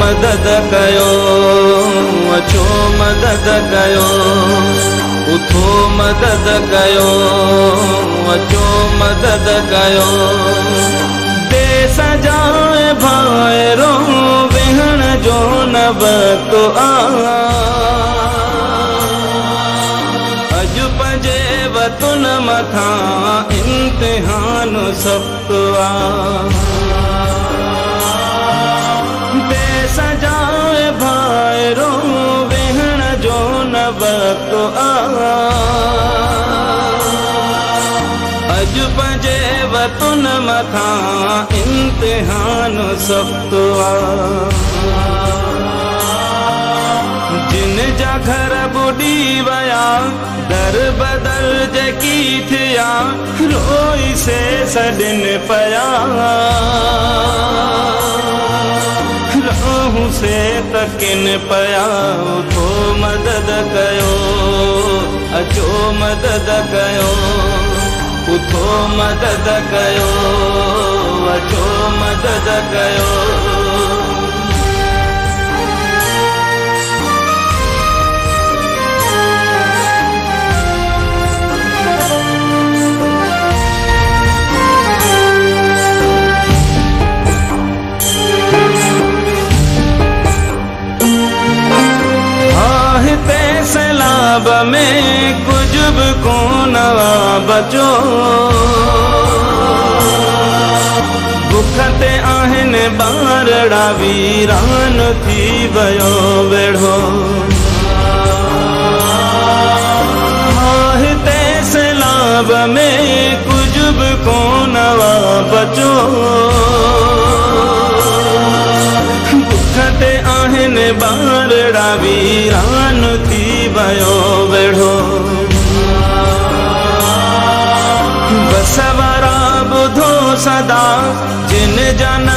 मदद कयो, अचो मदद कयो, उथो मदद कयो, अचो मदद कयो। देश जाए भाइरो वेहण जो न वक़्तु आ, अज पंजे वतन मथा इम्तिहान सख़्तु आ। देश जाए भाइरो वेहण जो न वक़्तु आ, अज पंजे वतन मथा इम्तिहान सख़्तु आ। जिन जा घर बुॾी वया दर बदर जेकी थिया, रोई से सॾिन पया, रहूं से तकिन पया। उथो मदद कयो, अचो मदद कयो, उथो मदद कयो, अचो मदद कयो। सैलाब में कुछ भी कोन बचो, बुख ते आहिन ॿारड़ा वीरान थी वयो वेढ़ो। हिते सैलाब में कुछ भी कोन बचो, ते आहिन ॿारड़ा वीरान थी वयो वेढ़ो। बसवारा ॿुधो सदा जिन जन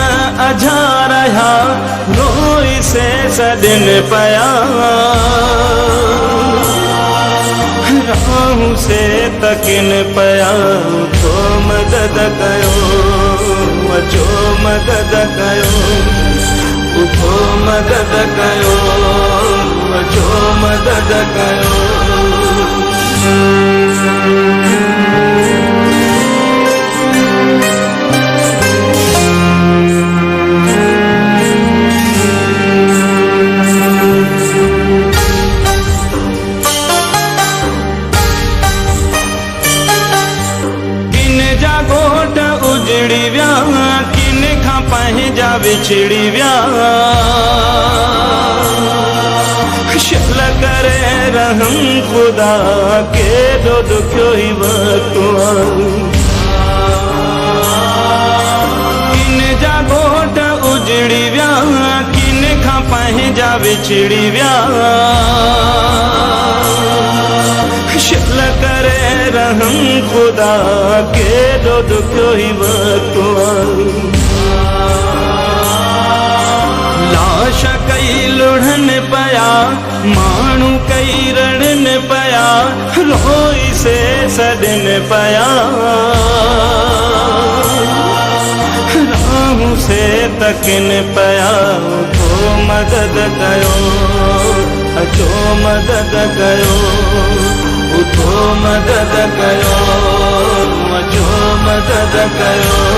अझा रहा, रोई से सॾिन पया, रहूं से तकिन पया। उथो मदद कयो, अचो मदद कयो, उथो मदद कयो, अचो मदद कयो। किन जा गोठ उजड़ी विया, किन खां पंहिंजा विछड़ी विया, शल करे रहम खुदा केॾो ॾुखियो ई वक़्तु आ। किन जा गोठ उजड़ी विया, किन खां पंहिंजा विछड़ी विया, शल करे रहम खुदा केॾो ॾुखियो ई वक़्तु आ। लाश कई लुढ़न पया, माण्हू कई रड़न पया, रोई से सॾिन पया, रहूं से तकिन पया। उथो मदद कयो, अचो मदद कयो, उथो मदद कयो, अचो मदद कयो।